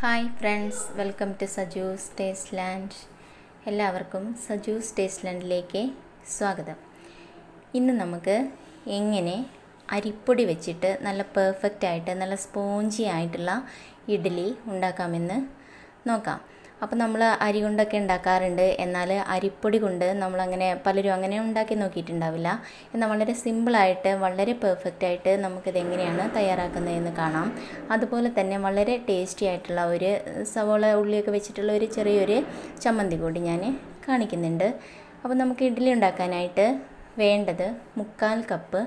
Hi friends, welcome to SajuS TastelanD. എല്ലാവർക്കും SajuS TastelanDിലേക്ക് സ്വാഗതം. ഇന്ന് നമുക്ക് എങ്ങനെ അരിപ്പൊടി വെച്ചിട്ട് നല്ല പെർഫെക്റ്റ് ആയിട്ട് നല്ല സ്പോഞ്ചി ആയിട്ടുള്ള ഇഡ്ഡലി ഉണ്ടാക്കാമെന്ന് നോക്കാം. അപ്പോൾ നമ്മൾ അരി കൊണ്ടൊക്കെ ഉണ്ടാക്കാറുണ്ട്, എന്നാൽ അരിപ്പൊടി കൊണ്ട് നമ്മളങ്ങനെ പലരും അങ്ങനെ ഉണ്ടാക്കി നോക്കിയിട്ടുണ്ടാവില്ല. എന്നാൽ വളരെ സിമ്പിളായിട്ട് വളരെ പെർഫെക്റ്റ് ആയിട്ട് നമുക്കിത് എങ്ങനെയാണ് തയ്യാറാക്കുന്നതെന്ന് കാണാം. അതുപോലെ തന്നെ വളരെ ടേസ്റ്റി ആയിട്ടുള്ള ഒരു സവോള ഉള്ളിയൊക്കെ വെച്ചിട്ടുള്ള ഒരു ചെറിയൊരു ചമ്മന്തി കൂടി ഞാൻ കാണിക്കുന്നുണ്ട്. അപ്പോൾ നമുക്ക് ഇഡ്ഡലി ഉണ്ടാക്കാനായിട്ട് വേണ്ടത് 1/4 കപ്പ്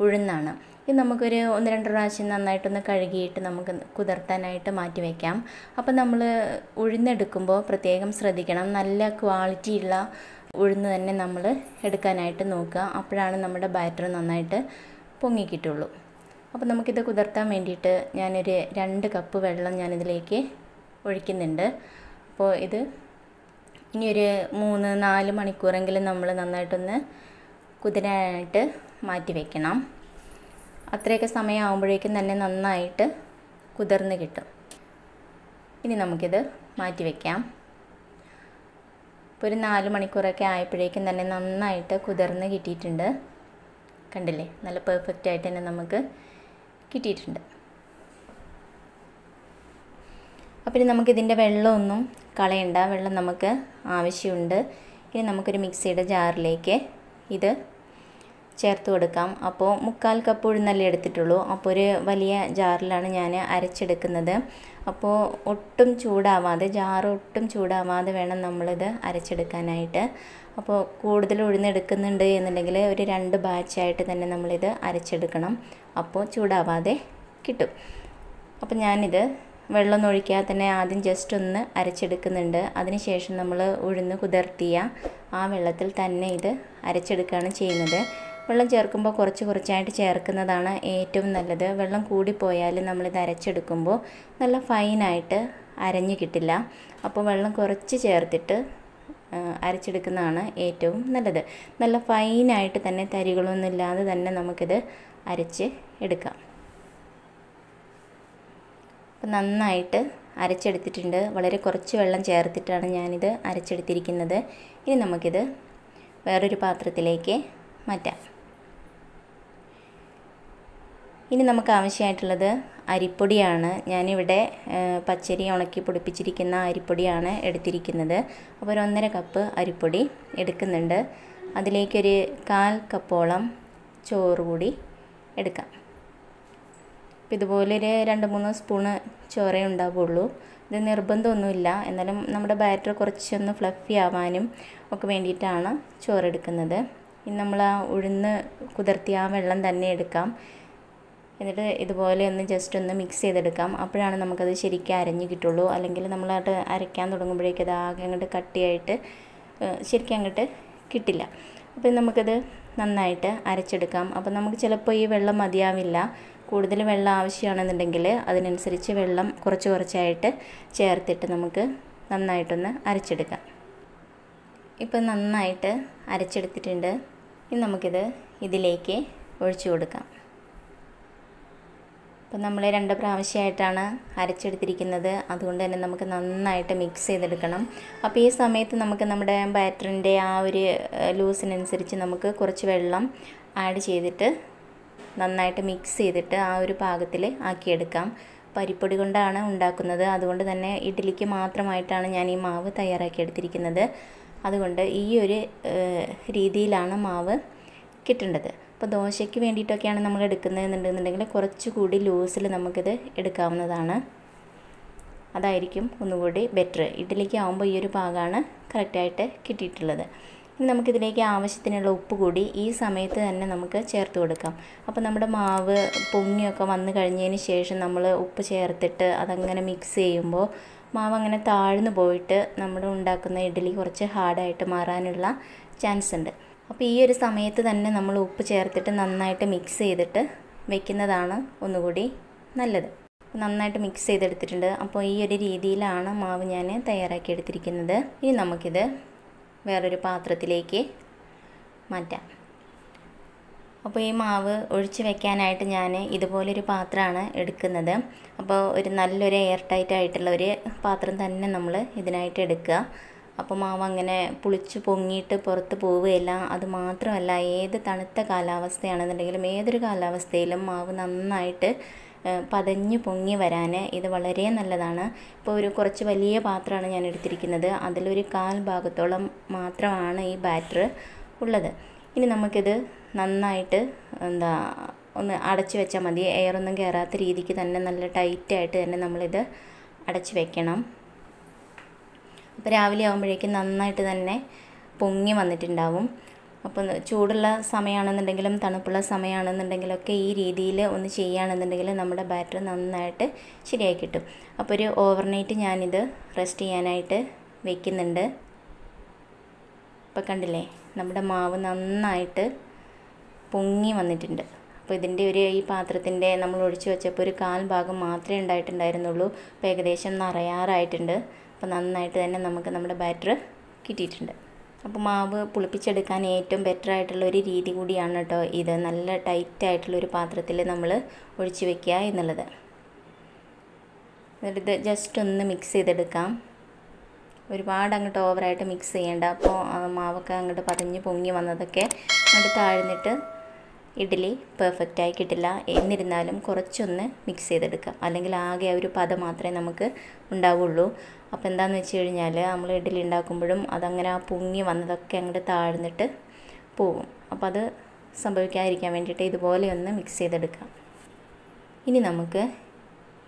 ഉഴുന്നാണ്. ഇത് നമുക്കൊരു 1-2 പ്രാവശ്യം നന്നായിട്ടൊന്ന് കഴുകിയിട്ട് നമുക്ക് കുതിർത്താനായിട്ട് മാറ്റി വയ്ക്കാം. അപ്പോൾ നമ്മൾ ഉഴുന്നെടുക്കുമ്പോൾ പ്രത്യേകം ശ്രദ്ധിക്കണം, നല്ല ക്വാളിറ്റിയുള്ള ഉഴുന്ന് തന്നെ നമ്മൾ എടുക്കാനായിട്ട് നോക്കുക. അപ്പോഴാണ് നമ്മുടെ ബാറ്റർ നന്നായിട്ട് പൊങ്ങിക്കിട്ടുള്ളൂ. അപ്പോൾ നമുക്കിത് കുതിർത്താൻ വേണ്ടിയിട്ട് ഞാനൊരു 2 കപ്പ് വെള്ളം ഞാനിതിലേക്ക് ഒഴിക്കുന്നുണ്ട്. അപ്പോൾ ഇത് ഇനിയൊരു 3-4 മണിക്കൂറെങ്കിലും നമ്മൾ നന്നായിട്ടൊന്ന് കുതിരാനായിട്ട് മാറ്റി വയ്ക്കണം. അത്രയൊക്കെ സമയമാകുമ്പോഴേക്കും തന്നെ നന്നായിട്ട് കുതിർന്ന് കിട്ടും. ഇനി നമുക്കിത് മാറ്റി വയ്ക്കാം. ഇപ്പോൾ ഒരു 4 മണിക്കൂറൊക്കെ ആയപ്പോഴേക്കും തന്നെ നന്നായിട്ട് കുതിർന്ന് കിട്ടിയിട്ടുണ്ട്. കണ്ടില്ലേ, നല്ല പെർഫെക്റ്റ് ആയിട്ട് തന്നെ നമുക്ക് കിട്ടിയിട്ടുണ്ട്. അപ്പോൾ ഇനി നമുക്കിതിൻ്റെ വെള്ളമൊന്നും കളയണ്ട, വെള്ളം നമുക്ക് ആവശ്യമുണ്ട്. ഇനി നമുക്കൊരു മിക്സിയുടെ ജാറിലേക്ക് ഇത് ചേർത്ത് കൊടുക്കാം. അപ്പോൾ 1/4 കപ്പ് ഉഴുന്നല്ലേ എടുത്തിട്ടുള്ളൂ. അപ്പോൾ ഒരു വലിയ ജാറിലാണ് ഞാൻ അരച്ചെടുക്കുന്നത്. അപ്പോൾ ഒട്ടും ചൂടാവാതെ, ജാറ് ഒട്ടും ചൂടാവാതെ വേണം നമ്മളിത് അരച്ചെടുക്കാനായിട്ട്. അപ്പോൾ കൂടുതൽ ഉഴുന്നെടുക്കുന്നുണ്ട് എന്നുണ്ടെങ്കിൽ ഒരു 2 ബാച്ചായിട്ട് തന്നെ നമ്മളിത് അരച്ചെടുക്കണം. അപ്പോൾ ചൂടാവാതെ കിട്ടും. അപ്പോൾ ഞാനിത് വെള്ളം ഒഴിക്കാതെ തന്നെ ആദ്യം ജസ്റ്റ് ഒന്ന് അരച്ചെടുക്കുന്നുണ്ട്. അതിനുശേഷം നമ്മൾ ഉഴുന്ന് കുതിർത്തിയ ആ വെള്ളത്തിൽ തന്നെ ഇത് അരച്ചെടുക്കുകയാണ് ചെയ്യുന്നത്. വെള്ളം ചേർക്കുമ്പോൾ കുറച്ചായിട്ട് ചേർക്കുന്നതാണ് ഏറ്റവും നല്ലത്. വെള്ളം കൂടിപ്പോയാൽ നമ്മളിത് അരച്ചെടുക്കുമ്പോൾ നല്ല ഫൈനായിട്ട് അരഞ്ഞു കിട്ടില്ല. അപ്പോൾ വെള്ളം കുറച്ച് ചേർത്തിട്ട് അരച്ചെടുക്കുന്നതാണ് ഏറ്റവും നല്ലത്. നല്ല ഫൈനായിട്ട് തന്നെ തരികളൊന്നും ഇല്ലാതെ തന്നെ നമുക്കിത് അരച്ച് എടുക്കാം. അപ്പോൾ നന്നായിട്ട് അരച്ചെടുത്തിട്ടുണ്ട്. വളരെ കുറച്ച് വെള്ളം ചേർത്തിട്ടാണ് ഞാനിത് അരച്ചെടുത്തിരിക്കുന്നത്. ഇനി നമുക്കിത് വേറൊരു പാത്രത്തിലേക്ക് മാറ്റാം. ഇനി നമുക്ക് ആവശ്യമായിട്ടുള്ളത് അരിപ്പൊടിയാണ്. ഞാനിവിടെ പച്ചരി ഉണക്കി പൊടിപ്പിച്ചിരിക്കുന്ന അരിപ്പൊടിയാണ് എടുത്തിരിക്കുന്നത്. അപ്പോൾ ഒരു 1.5 കപ്പ് അരിപ്പൊടി എടുക്കുന്നുണ്ട്. അതിലേക്കൊരു 1/4 കപ്പോളം ചോറ് കൂടി എടുക്കാം. അപ്പോൾ ഇതുപോലെ ഒരു 2-3 സ്പൂണ് ചോറേ ഉണ്ടാവുള്ളൂ. ഇത് നിർബന്ധമൊന്നുമില്ല, എന്നാലും നമ്മുടെ ബാറ്റർ കുറച്ചൊന്ന് ഫ്ലഫി ആവാനും ഒക്കെ വേണ്ടിയിട്ടാണ് ചോറെടുക്കുന്നത്. ഇനി നമ്മൾ ആ ഉഴുന്ന് കുതിർത്തിയ ആ വെള്ളം തന്നെ എടുക്കാം. എന്നിട്ട് ഇതുപോലെ ഒന്ന് ജസ്റ്റ് ഒന്ന് മിക്സ് ചെയ്തെടുക്കാം. അപ്പോഴാണ് നമുക്കത് ശരിക്കും അരഞ്ഞു കിട്ടുള്ളൂ. അല്ലെങ്കിൽ നമ്മളത് അരയ്ക്കാൻ തുടങ്ങുമ്പോഴേക്കും അത് ആകെ അങ്ങോട്ട് കട്ടിയായിട്ട് ശരിക്കും അങ്ങോട്ട് കിട്ടില്ല. അപ്പോൾ നമുക്കത് നന്നായിട്ട് അരച്ചെടുക്കാം. അപ്പോൾ നമുക്ക് ചിലപ്പോൾ ഈ വെള്ളം മതിയാവില്ല. കൂടുതൽ വെള്ളം ആവശ്യമാണെന്നുണ്ടെങ്കിൽ അതിനനുസരിച്ച് വെള്ളം കുറച്ചായിട്ട് ചേർത്തിട്ട് നമുക്ക് നന്നായിട്ടൊന്ന് അരച്ചെടുക്കാം. ഇപ്പം നന്നായിട്ട് അരച്ചെടുത്തിട്ടുണ്ട്. ഇനി നമുക്കിത് ഇതിലേക്ക് ഒഴിച്ചു കൊടുക്കാം. അപ്പോൾ നമ്മൾ 2 പ്രാവശ്യമായിട്ടാണ് അരച്ചെടുത്തിരിക്കുന്നത്. അതുകൊണ്ട് തന്നെ നമുക്ക് നന്നായിട്ട് മിക്സ് ചെയ്തെടുക്കണം. അപ്പോൾ ഈ സമയത്ത് നമുക്ക് നമ്മുടെ ബാറ്ററിൻ്റെ ആ ഒരു ലൂസിനനുസരിച്ച് നമുക്ക് കുറച്ച് വെള്ളം ആഡ് ചെയ്തിട്ട് നന്നായിട്ട് മിക്സ് ചെയ്തിട്ട് ആ ഒരു പാകത്തിൽ ആക്കിയെടുക്കാം. അരിപ്പൊടി കൊണ്ടാണ് ഉണ്ടാക്കുന്നത്, അതുകൊണ്ട് തന്നെ ഇഡ്ഡലിക്ക് മാത്രമായിട്ടാണ് ഞാൻ ഈ മാവ് തയ്യാറാക്കിയെടുത്തിരിക്കുന്നത്. അതുകൊണ്ട് ഈ ഒരു രീതിയിലാണ് മാവ് കിട്ടേണ്ടത്. അപ്പോൾ ദോശയ്ക്ക് വേണ്ടിയിട്ടൊക്കെയാണ് നമ്മൾ എടുക്കുന്നതെന്നുണ്ടെന്നുണ്ടെങ്കിൽ കുറച്ചുകൂടി ലൂസിൽ നമുക്കിത് എടുക്കാവുന്നതാണ്. അതായിരിക്കും ഒന്നുകൂടി ബെറ്റർ. ഇഡ്ഡലിക്ക് ആകുമ്പോൾ ഈ ഒരു പാകമാണ് കറക്റ്റായിട്ട് കിട്ടിയിട്ടുള്ളത്. ഇനി നമുക്കിതിലേക്ക് ആവശ്യത്തിനുള്ള ഉപ്പ് കൂടി ഈ സമയത്ത് തന്നെ നമുക്ക് ചേർത്ത് കൊടുക്കാം. അപ്പോൾ നമ്മുടെ മാവ് പൊങ്ങിയൊക്കെ വന്നു കഴിഞ്ഞതിന് ശേഷം നമ്മൾ ഉപ്പ് ചേർത്തിട്ട് അതങ്ങനെ മിക്സ് ചെയ്യുമ്പോൾ മാവ് അങ്ങനെ താഴ്ന്നു പോയിട്ട് നമ്മൾ ഉണ്ടാക്കുന്ന ഇഡ്ഡലി കുറച്ച് ഹാർഡായിട്ട് മാറാനുള്ള ചാൻസ് ഉണ്ട്. അപ്പോൾ ഈ ഒരു സമയത്ത് തന്നെ നമ്മൾ ഉപ്പ് ചേർത്തിട്ട് നന്നായിട്ട് മിക്സ് ചെയ്തിട്ട് വെക്കുന്നതാണ് ഒന്നുകൂടി നല്ലത്. നന്നായിട്ട് മിക്സ് ചെയ്തെടുത്തിട്ടുണ്ട്. അപ്പോൾ ഈ ഒരു രീതിയിലാണ് മാവ് ഞാൻ തയ്യാറാക്കിയെടുത്തിരിക്കുന്നത്. ഇനി നമുക്കിത് വേറൊരു പാത്രത്തിലേക്ക് മാറ്റാം. അപ്പോൾ ഈ മാവ് ഒഴിച്ച് വെക്കാനായിട്ട് ഞാൻ ഇതുപോലൊരു പാത്രമാണ് എടുക്കുന്നത്. അപ്പോൾ ഒരു നല്ലൊരു എയർ ടൈറ്റ് ആയിട്ടുള്ള ഒരു പാത്രം തന്നെ നമ്മൾ ഇതിനായിട്ട് എടുക്കുക. അപ്പോൾ മാവ് അങ്ങനെ പുളിച്ച് പൊങ്ങിയിട്ട് പുറത്ത് പോവുകയില്ല. അത് മാത്രമല്ല, ഏത് തണുത്ത കാലാവസ്ഥയാണെന്നുണ്ടെങ്കിലും ഏതൊരു കാലാവസ്ഥയിലും മാവ് നന്നായിട്ട് പതഞ്ഞ് പൊങ്ങി വരാൻ ഇത് വളരെ നല്ലതാണ്. ഇപ്പോൾ ഒരു കുറച്ച് വലിയ പാത്രമാണ് ഞാൻ എടുത്തിരിക്കുന്നത്. അതിലൊരു 1/4 ഭാഗത്തോളം മാത്രമാണ് ഈ ബാറ്റർ ഉള്ളത്. ഇനി നമുക്കിത് നന്നായിട്ട് ഒന്ന് അടച്ച് വെച്ചാൽ മതി. എയറൊന്നും കയറാത്ത രീതിക്ക് തന്നെ നല്ല ടൈറ്റായിട്ട് തന്നെ നമ്മളിത് അടച്ച് വെക്കണം. അപ്പോൾ രാവിലെ ആകുമ്പോഴേക്കും നന്നായിട്ട് തന്നെ പൊങ്ങി വന്നിട്ടുണ്ടാവും. അപ്പോൾ ചൂടുള്ള സമയമാണെന്നുണ്ടെങ്കിലും തണുപ്പുള്ള സമയമാണെന്നുണ്ടെങ്കിലൊക്കെ ഈ രീതിയിൽ ഒന്ന് ചെയ്യുകയാണെന്നുണ്ടെങ്കിൽ നമ്മുടെ ബാറ്റർ നന്നായിട്ട് ശരിയായി കിട്ടും. അപ്പോൾ ഒരു ഓവർനൈറ്റ് ഞാനിത് റെസ്റ്റ് ചെയ്യാനായിട്ട് വെക്കുന്നുണ്ട്. ഇപ്പോൾ കണ്ടില്ലേ, നമ്മുടെ മാവ് നന്നായിട്ട് പൊങ്ങി വന്നിട്ടുണ്ട്. അപ്പോൾ ഇതിൻ്റെ ഈ പാത്രത്തിൻ്റെ നമ്മൾ ഒഴിച്ച് വെച്ചപ്പോൾ ഒരു 1/4 ഭാഗം മാത്രമേ ഉണ്ടായിട്ടുണ്ടായിരുന്നുള്ളൂ. അപ്പോൾ ഏകദേശം നിറയാറായിട്ടുണ്ട്. അപ്പോൾ നന്നായിട്ട് തന്നെ നമുക്ക് നമ്മുടെ ബാറ്റർ കിട്ടിയിട്ടുണ്ട്. അപ്പോൾ മാവ് പുളിപ്പിച്ചെടുക്കാൻ ഏറ്റവും ബെറ്റർ ആയിട്ടുള്ള ഒരു രീതി കൂടിയാണ് കേട്ടോ ഇത്. നല്ല ടൈറ്റായിട്ടുള്ളൊരു പാത്രത്തിൽ നമ്മൾ ഒഴിച്ച് വെക്കുക എന്നുള്ളത്. എന്നിട്ട് ജസ്റ്റ് ഒന്ന് മിക്സ് ചെയ്തെടുക്കാം. ഒരുപാട് അങ്ങോട്ട് ഓവറായിട്ട് മിക്സ് ചെയ്യേണ്ട. അപ്പോൾ മാവൊക്കെ അങ്ങോട്ട് പതഞ്ഞ് പൊങ്ങി വന്നതൊക്കെ അങ്ങോട്ട് താഴ്ന്നിട്ട് ഇഡ്ഡലി പെർഫെക്റ്റായി കിട്ടില്ല. എന്നിരുന്നാലും കുറച്ചൊന്ന് മിക്സ് ചെയ്തെടുക്കാം, അല്ലെങ്കിൽ ആകെ ഒരു പത മാത്രമേ നമുക്ക് ഉണ്ടാവുള്ളൂ. അപ്പോൾ എന്താണെന്ന് വെച്ച് കഴിഞ്ഞാൽ നമ്മൾ ഇഡ്ഡലി ഉണ്ടാക്കുമ്പോഴും അതങ്ങനെ ആ പൊങ്ങി വന്നതൊക്കെ അങ്ങോട്ട് താഴ്ന്നിട്ട് പോകും. അപ്പോൾ അത് സംഭവിക്കാതിരിക്കാൻ വേണ്ടിയിട്ട് ഇതുപോലെ ഒന്ന് മിക്സ് ചെയ്തെടുക്കാം. ഇനി നമുക്ക്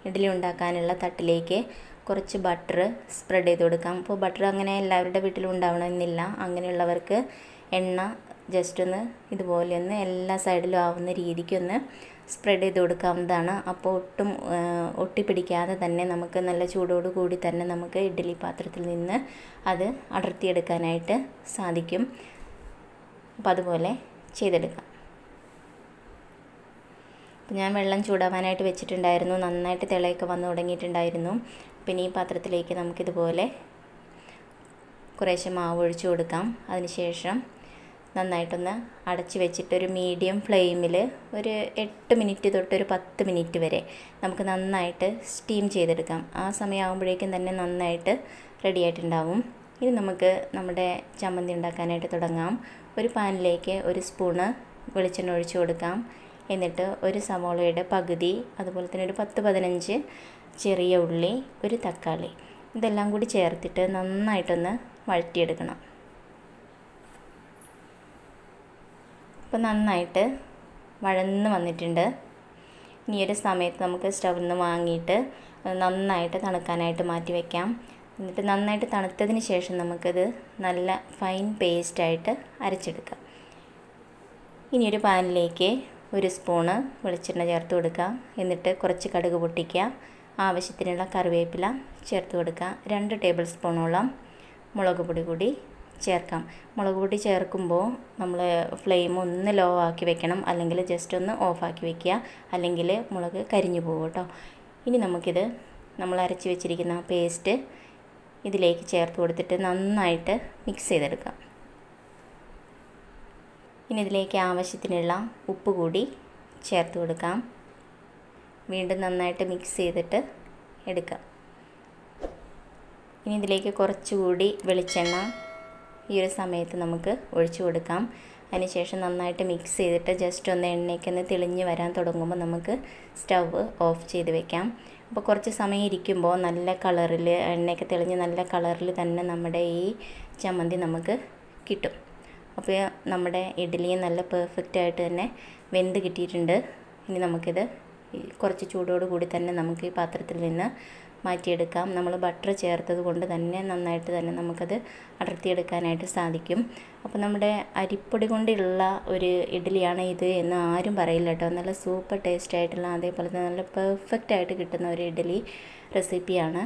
ഇഡ്ഡലി ഉണ്ടാക്കാനുള്ള തട്ടിലേക്ക് കുറച്ച് ബട്ടർ സ്പ്രെഡ് ചെയ്ത് കൊടുക്കാം. അപ്പോൾ ബട്ടർ അങ്ങനെ എല്ലാവരുടെ വീട്ടിലും ഉണ്ടാവണമെന്നില്ല. അങ്ങനെയുള്ളവർക്ക് എണ്ണ ജസ്റ്റ് ഒന്ന് ഇതുപോലെ ഒന്ന് എല്ലാ സൈഡിലും ആവുന്ന രീതിക്കൊന്ന് സ്പ്രെഡ് ചെയ്ത് കൊടുക്കാവുന്നതാണ്. അപ്പോൾ ഒട്ടും ഒട്ടിപ്പിടിക്കാതെ തന്നെ നമുക്ക് നല്ല ചൂടോട് കൂടി തന്നെ നമുക്ക് ഇഡ്ഡലി പാത്രത്തിൽ നിന്ന് അത് അടർത്തിയെടുക്കാനായിട്ട് സാധിക്കും. അപ്പോൾ അതുപോലെ ചെയ്തെടുക്കാം. അപ്പോൾ ഞാൻ വെള്ളം ചൂടാവാനായിട്ട് വെച്ചിട്ടുണ്ടായിരുന്നു. നന്നായിട്ട് തിളയൊക്കെ വന്ന് തുടങ്ങിയിട്ടുണ്ടായിരുന്നു. പിന്നെ ഈ പാത്രത്തിലേക്ക് നമുക്കിതുപോലെ കുറേശ്ശെ മാവ് ഒഴിച്ച് കൊടുക്കാം. അതിനുശേഷം നന്നായിട്ടൊന്ന് അടച്ച് വെച്ചിട്ട് ഒരു മീഡിയം ഫ്ലെയിമിൽ ഒരു 8 മിനിറ്റ് തൊട്ട് ഒരു 10 മിനിറ്റ് വരെ നമുക്ക് നന്നായിട്ട് സ്റ്റീം ചെയ്തെടുക്കാം. ആ സമയമാകുമ്പോഴേക്കും തന്നെ നന്നായിട്ട് റെഡി ആയിട്ടുണ്ടാവും. ഇനി നമുക്ക് നമ്മുടെ ചമ്മന്തി ഉണ്ടാക്കാനായിട്ട് തുടങ്ങാം. ഒരു പാനിലേക്ക് 1 സ്പൂണ് വെളിച്ചെണ്ണ ഒഴിച്ച് കൊടുക്കാം. എന്നിട്ട് ഒരു സവോളയുടെ പകുതി, അതുപോലെ തന്നെ ഒരു 10-15 ചെറിയ ഉള്ളി, ഒരു തക്കാളി, ഇതെല്ലാം കൂടി ചേർത്തിട്ട് നന്നായിട്ടൊന്ന് വഴറ്റിയെടുക്കണം. ഇപ്പോൾ നന്നായിട്ട് വഴന്ന് വന്നിട്ടുണ്ട്. ഈ ഒരു സമയത്ത് നമുക്ക് സ്റ്റൗവിൽ നിന്ന് വാങ്ങിയിട്ട് നന്നായിട്ട് തണുക്കാനായിട്ട് മാറ്റി വയ്ക്കാം. എന്നിട്ട് നന്നായിട്ട് തണുത്തതിന് ശേഷം നമുക്കത് നല്ല ഫൈൻ പേസ്റ്റായിട്ട് അരച്ചെടുക്കാം. ഇനി ഒരു പാനിലേക്ക് 1 സ്പൂണ് വെളിച്ചെണ്ണ ചേർത്ത് കൊടുക്കുക. എന്നിട്ട് കുറച്ച് കടുക് പൊട്ടിക്കുക. ആവശ്യത്തിനുള്ള കറിവേപ്പില ചേർത്ത് കൊടുക്കുക. 2 ടേബിൾ സ്പൂണോളം മുളക് പൊടി കൂടി ചേർക്കാം. മുളക് പൊടി ചേർക്കുമ്പോൾ നമ്മൾ ഫ്ലെയിം ഒന്ന് ലോ ആക്കി വെക്കണം, അല്ലെങ്കിൽ ജസ്റ്റ് ഒന്ന് ഓഫാക്കി വെക്കുക, അല്ലെങ്കിൽ മുളക് കരിഞ്ഞു പോകും കേട്ടോ. ഇനി നമുക്കിത് നമ്മൾ അരച്ച് വെച്ചിരിക്കുന്ന പേസ്റ്റ് ഇതിലേക്ക് ചേർത്ത് കൊടുത്തിട്ട് നന്നായിട്ട് മിക്സ് ചെയ്തെടുക്കാം. ഇനി ഇതിലേക്ക് ആവശ്യത്തിനുള്ള ഉപ്പ് കൂടി ചേർത്ത് കൊടുക്കാം. വീണ്ടും നന്നായിട്ട് മിക്സ് ചെയ്തിട്ട് എടുക്കാം. ഇനി ഇതിലേക്ക് കുറച്ചുകൂടി വെളിച്ചെണ്ണ ഈ ഒരു സമയത്ത് നമുക്ക് ഒഴിച്ചു കൊടുക്കാം. അതിനുശേഷം നന്നായിട്ട് മിക്സ് ചെയ്തിട്ട് ജസ്റ്റ് ഒന്ന് എണ്ണയ്ക്കൊന്ന് തെളിഞ്ഞ് വരാൻ തുടങ്ങുമ്പോൾ നമുക്ക് സ്റ്റവ് ഓഫ് ചെയ്ത് വെക്കാം. അപ്പോൾ കുറച്ച് സമയം ഇരിക്കുമ്പോൾ നല്ല കളറിൽ, എണ്ണയൊക്കെ തെളിഞ്ഞ് നല്ല കളറിൽ തന്നെ നമ്മുടെ ഈ ചമ്മന്തി നമുക്ക് കിട്ടും. അപ്പോൾ നമ്മുടെ ഇഡ്ഡലിയും നല്ല പെർഫെക്റ്റായിട്ട് തന്നെ വെന്ത് കിട്ടിയിട്ടുണ്ട്. ഇനി നമുക്കിത് കുറച്ച് ചൂടോട് കൂടി തന്നെ നമുക്ക് ഈ പാത്രത്തിൽ നിന്ന് മാറ്റിയെടുക്കാം. നമ്മൾ ബട്ടർ ചേർത്തത് കൊണ്ട് തന്നെ നന്നായിട്ട് തന്നെ നമുക്കത് അടർത്തിയെടുക്കാനായിട്ട് സാധിക്കും. അപ്പോൾ നമ്മുടെ അരിപ്പൊടി കൊണ്ടുള്ള ഒരു ഇഡ്ഡലിയാണ് ഇത് എന്ന് ആരും പറയില്ല കേട്ടോ. നല്ല സൂപ്പർ ടേസ്റ്റ് ആയിട്ടുള്ള, അതേപോലെ തന്നെ നല്ല പെർഫെക്റ്റായിട്ട് കിട്ടുന്ന ഒരു ഇഡ്ഡലി റെസിപ്പിയാണ്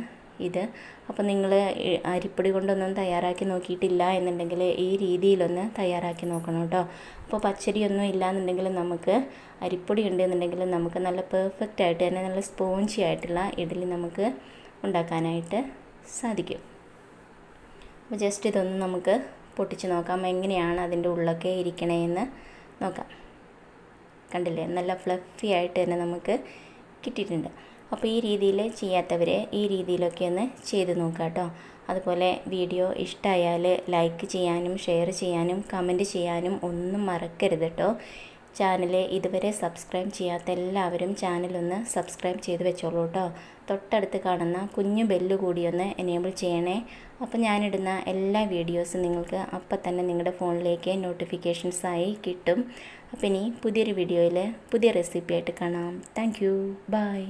ഇത്. അപ്പോൾ നിങ്ങൾ അരിപ്പൊടി കൊണ്ടൊന്നും തയ്യാറാക്കി നോക്കിയിട്ടില്ല എന്നുണ്ടെങ്കിൽ ഈ രീതിയിലൊന്ന് തയ്യാറാക്കി നോക്കണം കേട്ടോ. അപ്പോൾ പച്ചരിയൊന്നും ഇല്ലയെന്നുണ്ടെങ്കിൽ നമുക്ക് അരിപ്പൊടി ഉണ്ടെന്നുണ്ടെങ്കിൽ നമുക്ക് നല്ല പെർഫെക്റ്റായിട്ട് തന്നെ നല്ല സ്പോഞ്ചി ആയിട്ടുള്ള ഇഡ്ഡലി നമുക്ക് ഉണ്ടാക്കാനായിട്ട് സാധിക്കും. അപ്പോൾ ജസ്റ്റ് ഇതൊന്ന് നമുക്ക് പൊട്ടിച്ച് നോക്കാം, എങ്ങനെയാണ് അതിൻ്റെ ഉള്ളൊക്കെ ഇരിക്കണേന്ന് നോക്കാം. കണ്ടില്ലേ, നല്ല ഫ്ലഫി ആയിട്ട് തന്നെ നമുക്ക് കിട്ടിയിട്ടുണ്ട്. അപ്പോൾ ഈ രീതിയിൽ ചെയ്യാത്തവർ ഈ രീതിയിലൊക്കെ ഒന്ന് ചെയ്ത് നോക്കുക കേട്ടോ. അതുപോലെ വീഡിയോ ഇഷ്ടമായാൽ ലൈക്ക് ചെയ്യാനും ഷെയർ ചെയ്യാനും കമൻറ്റ് ചെയ്യാനും ഒന്നും മറക്കരുത് കേട്ടോ. ചാനൽ ഇതുവരെ സബ്സ്ക്രൈബ് ചെയ്യാത്ത എല്ലാവരും ചാനലൊന്ന് സബ്സ്ക്രൈബ് ചെയ്ത് വെച്ചോളൂ കേട്ടോ. തൊട്ടടുത്ത് കാണുന്ന കുഞ്ഞു ബെല്ല് കൂടി ഒന്ന് എനേബിൾ ചെയ്യണേ. അപ്പോൾ ഞാനിടുന്ന എല്ലാ വീഡിയോസും നിങ്ങൾക്ക് അപ്പം തന്നെ നിങ്ങളുടെ ഫോണിലേക്ക് നോട്ടിഫിക്കേഷൻസായി കിട്ടും. അപ്പോൾ ഇനി പുതിയൊരു വീഡിയോയിൽ പുതിയ റെസിപ്പി ആയിട്ട് കാണാം. Thank you. ബൈ.